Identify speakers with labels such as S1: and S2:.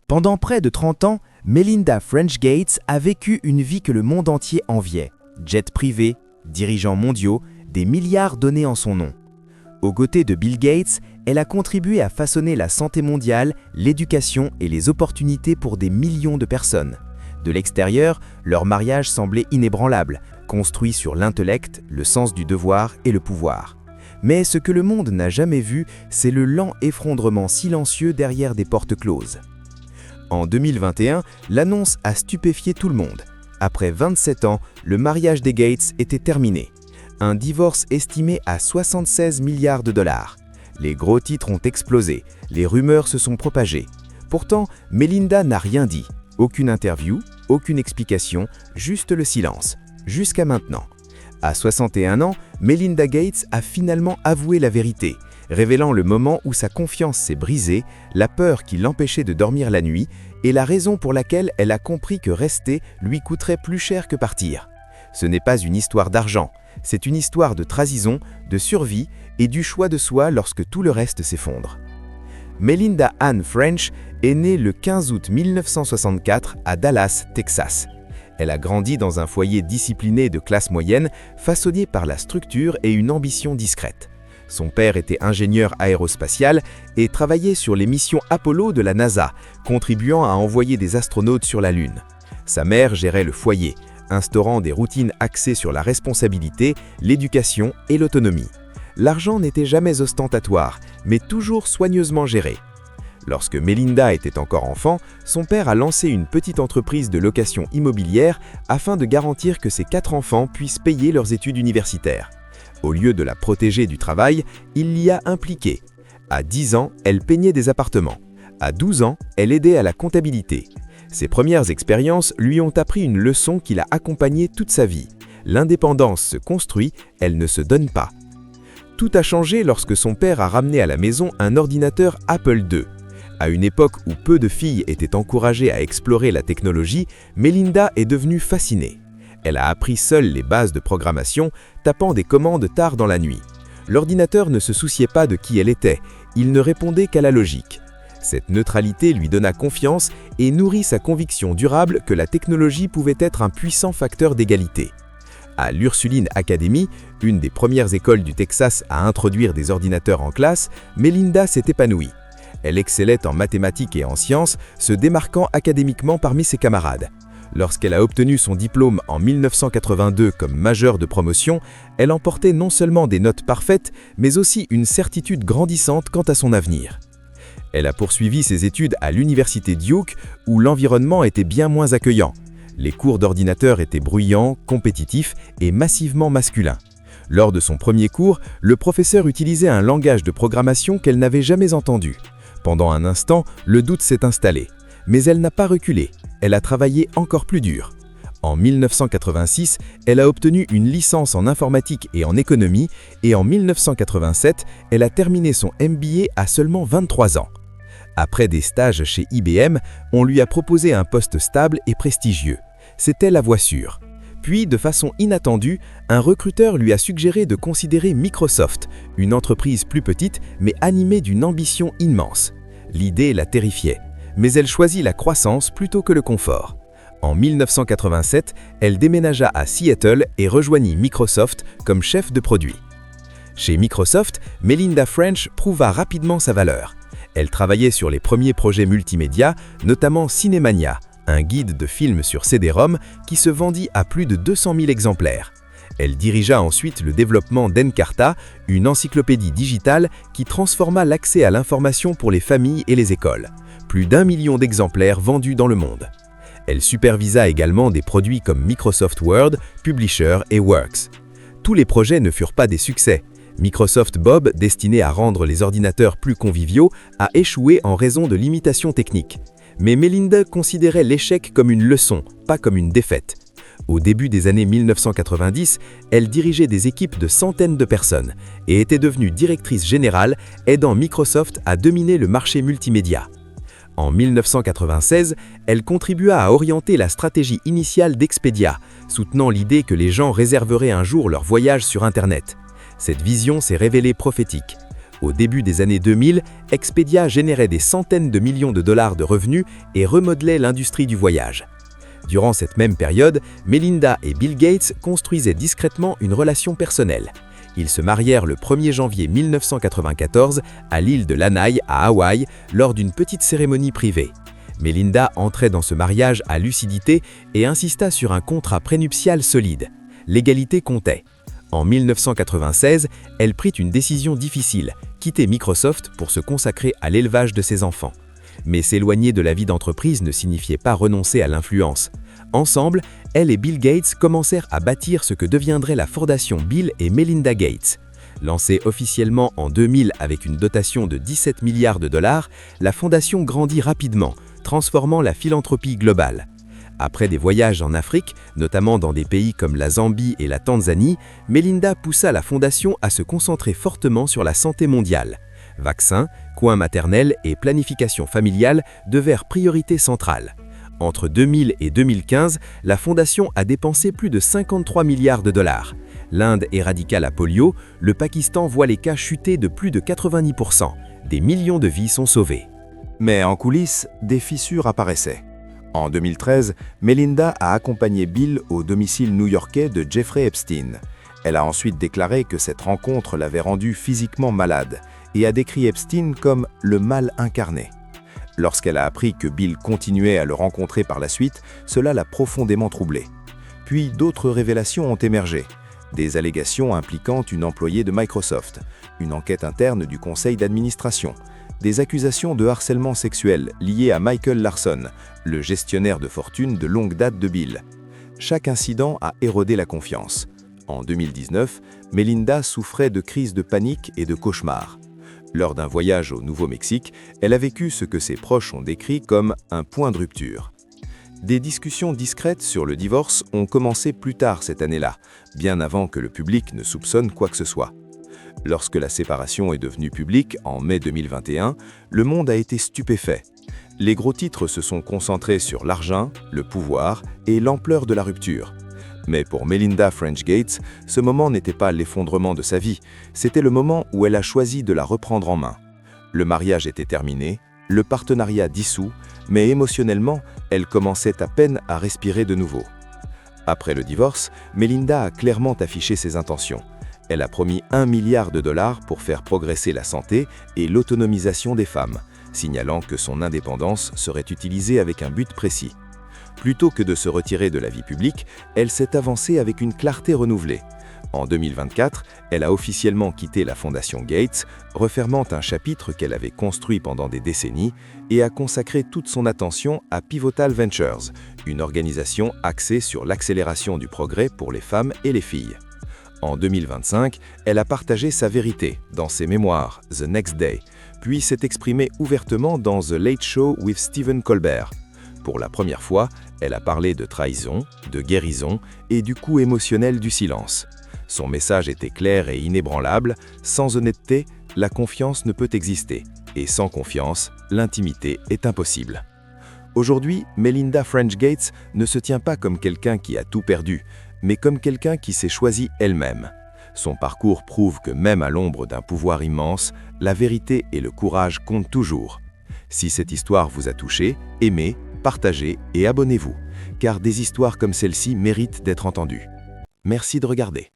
S1: Pendant près de 30 ans, Melinda French Gates a vécu une vie que le monde entier enviait. Jet privé, dirigeants mondiaux, des milliards donnés en son nom. Aux côtés de Bill Gates, elle a contribué à façonner la santé mondiale, l'éducation et les opportunités pour des millions de personnes. De l'extérieur, leur mariage semblait inébranlable, construit sur l'intellect, le sens du devoir et le pouvoir. Mais ce que le monde n'a jamais vu, c'est le lent effondrement silencieux derrière des portes closes. En 2021, l'annonce a stupéfié tout le monde. Après 27 ans, le mariage des Gates était terminé. Un divorce estimé à 76 milliards de dollars. Les gros titres ont explosé, les rumeurs se sont propagées. Pourtant, Melinda n'a rien dit. Aucune interview, aucune explication, juste le silence. Jusqu'à maintenant. À 61 ans, Melinda Gates a finalement avoué la vérité, révélant le moment où sa confiance s'est brisée, la peur qui l'empêchait de dormir la nuit et la raison pour laquelle elle a compris que rester lui coûterait plus cher que partir. Ce n'est pas une histoire d'argent, c'est une histoire de trahison, de survie et du choix de soi lorsque tout le reste s'effondre. Melinda Ann French est née le 15 août 1964 à Dallas, Texas. Elle a grandi dans un foyer discipliné de classe moyenne, façonné par la structure et une ambition discrète. Son père était ingénieur aérospatial et travaillait sur les missions Apollo de la NASA, contribuant à envoyer des astronautes sur la Lune. Sa mère gérait le foyer, instaurant des routines axées sur la responsabilité, l'éducation et l'autonomie. L'argent n'était jamais ostentatoire, mais toujours soigneusement géré. Lorsque Melinda était encore enfant, son père a lancé une petite entreprise de location immobilière afin de garantir que ses 4 enfants puissent payer leurs études universitaires. Au lieu de la protéger du travail, il l'y a impliquée. À 10 ans, elle peignait des appartements. À 12 ans, elle aidait à la comptabilité. Ses premières expériences lui ont appris une leçon qui l'a accompagnée toute sa vie. L'indépendance se construit, elle ne se donne pas. Tout a changé lorsque son père a ramené à la maison un ordinateur Apple II. À une époque où peu de filles étaient encouragées à explorer la technologie, Melinda est devenue fascinée. Elle a appris seule les bases de programmation, tapant des commandes tard dans la nuit. L'ordinateur ne se souciait pas de qui elle était, il ne répondait qu'à la logique. Cette neutralité lui donna confiance et nourrit sa conviction durable que la technologie pouvait être un puissant facteur d'égalité. À l'Ursuline Academy, une des premières écoles du Texas à introduire des ordinateurs en classe, Melinda s'est épanouie. Elle excellait en mathématiques et en sciences, se démarquant académiquement parmi ses camarades. Lorsqu'elle a obtenu son diplôme en 1982 comme majeure de promotion, elle emportait non seulement des notes parfaites, mais aussi une certitude grandissante quant à son avenir. Elle a poursuivi ses études à l'université Duke, où l'environnement était bien moins accueillant. Les cours d'ordinateur étaient bruyants, compétitifs et massivement masculins. Lors de son premier cours, le professeur utilisait un langage de programmation qu'elle n'avait jamais entendu. Pendant un instant, le doute s'est installé. Mais elle n'a pas reculé. Elle a travaillé encore plus dur. En 1986, elle a obtenu une licence en informatique et en économie et en 1987, elle a terminé son MBA à seulement 23 ans. Après des stages chez IBM, on lui a proposé un poste stable et prestigieux. C'était la voie sûre. Puis, de façon inattendue, un recruteur lui a suggéré de considérer Microsoft, une entreprise plus petite mais animée d'une ambition immense. L'idée la terrifiait, mais elle choisit la croissance plutôt que le confort. En 1987, elle déménagea à Seattle et rejoignit Microsoft comme chef de produit. Chez Microsoft, Melinda French prouva rapidement sa valeur. Elle travaillait sur les premiers projets multimédia, notamment Cinemania, un guide de films sur CD-ROM qui se vendit à plus de 200 000 exemplaires. Elle dirigea ensuite le développement d'Encarta, une encyclopédie digitale qui transforma l'accès à l'information pour les familles et les écoles. Plus d'1 million d'exemplaires vendus dans le monde. Elle supervisa également des produits comme Microsoft Word, Publisher et Works. Tous les projets ne furent pas des succès. Microsoft Bob, destiné à rendre les ordinateurs plus conviviaux, a échoué en raison de limitations techniques. Mais Melinda considérait l'échec comme une leçon, pas comme une défaite. Au début des années 1990, elle dirigeait des équipes de centaines de personnes et était devenue directrice générale, aidant Microsoft à dominer le marché multimédia. En 1996, elle contribua à orienter la stratégie initiale d'Expedia, soutenant l'idée que les gens réserveraient un jour leur voyage sur Internet. Cette vision s'est révélée prophétique. Au début des années 2000, Expedia générait des centaines de millions de dollars de revenus et remodelait l'industrie du voyage. Durant cette même période, Melinda et Bill Gates construisaient discrètement une relation personnelle. Ils se marièrent le 1er janvier 1994 à l'île de Lanai, à Hawaï, lors d'une petite cérémonie privée. Melinda entrait dans ce mariage à lucidité et insista sur un contrat prénuptial solide. L'égalité comptait. En 1996, elle prit une décision difficile, quitter Microsoft pour se consacrer à l'élevage de ses enfants. Mais s'éloigner de la vie d'entreprise ne signifiait pas renoncer à l'influence. Ensemble, elle et Bill Gates commencèrent à bâtir ce que deviendrait la fondation Bill et Melinda Gates. Lancée officiellement en 2000 avec une dotation de 17 milliards de dollars, la fondation grandit rapidement, transformant la philanthropie globale. Après des voyages en Afrique, notamment dans des pays comme la Zambie et la Tanzanie, Melinda poussa la fondation à se concentrer fortement sur la santé mondiale. Vaccins, coins maternels et planification familiale devinrent priorité centrale. Entre 2000 et 2015, la fondation a dépensé plus de 53 milliards de dollars. L'Inde éradiqua la polio, le Pakistan voit les cas chuter de plus de 90%. Des millions de vies sont sauvées.
S2: Mais en coulisses, des fissures apparaissaient. En 2013, Melinda a accompagné Bill au domicile new-yorkais de Jeffrey Epstein. Elle a ensuite déclaré que cette rencontre l'avait rendu physiquement malade et a décrit Epstein comme le mal incarné. Lorsqu'elle a appris que Bill continuait à le rencontrer par la suite, cela l'a profondément troublée. Puis d'autres révélations ont émergé. Des allégations impliquant une employée de Microsoft, une enquête interne du conseil d'administration, des accusations de harcèlement sexuel liées à Michael Larson, le gestionnaire de fortune de longue date de Bill. Chaque incident a érodé la confiance. En 2019, Melinda souffrait de crises de panique et de cauchemars. Lors d'un voyage au Nouveau-Mexique, elle a vécu ce que ses proches ont décrit comme un point de rupture. Des discussions discrètes sur le divorce ont commencé plus tard cette année-là, bien avant que le public ne soupçonne quoi que ce soit. Lorsque la séparation est devenue publique en mai 2021, le monde a été stupéfait. Les gros titres se sont concentrés sur l'argent, le pouvoir et l'ampleur de la rupture. Mais pour Melinda French Gates, ce moment n'était pas l'effondrement de sa vie, c'était le moment où elle a choisi de la reprendre en main. Le mariage était terminé, le partenariat dissous, mais émotionnellement, elle commençait à peine à respirer de nouveau. Après le divorce, Melinda a clairement affiché ses intentions. Elle a promis 1 milliard de dollars pour faire progresser la santé et l'autonomisation des femmes, signalant que son indépendance serait utilisée avec un but précis. Plutôt que de se retirer de la vie publique, elle s'est avancée avec une clarté renouvelée. En 2024, elle a officiellement quitté la fondation Gates, refermant un chapitre qu'elle avait construit pendant des décennies et a consacré toute son attention à Pivotal Ventures, une organisation axée sur l'accélération du progrès pour les femmes et les filles. En 2025, elle a partagé sa vérité dans ses mémoires The Next Day, puis s'est exprimée ouvertement dans The Late Show with Stephen Colbert. Pour la première fois, elle a parlé de trahison, de guérison et du coût émotionnel du silence. Son message était clair et inébranlable, sans honnêteté, la confiance ne peut exister, et sans confiance, l'intimité est impossible. Aujourd'hui, Melinda French Gates ne se tient pas comme quelqu'un qui a tout perdu, mais comme quelqu'un qui s'est choisi elle-même. Son parcours prouve que même à l'ombre d'un pouvoir immense, la vérité et le courage comptent toujours. Si cette histoire vous a touché, aimez, partagez et abonnez-vous, car des histoires comme celle-ci méritent d'être entendues. Merci de regarder.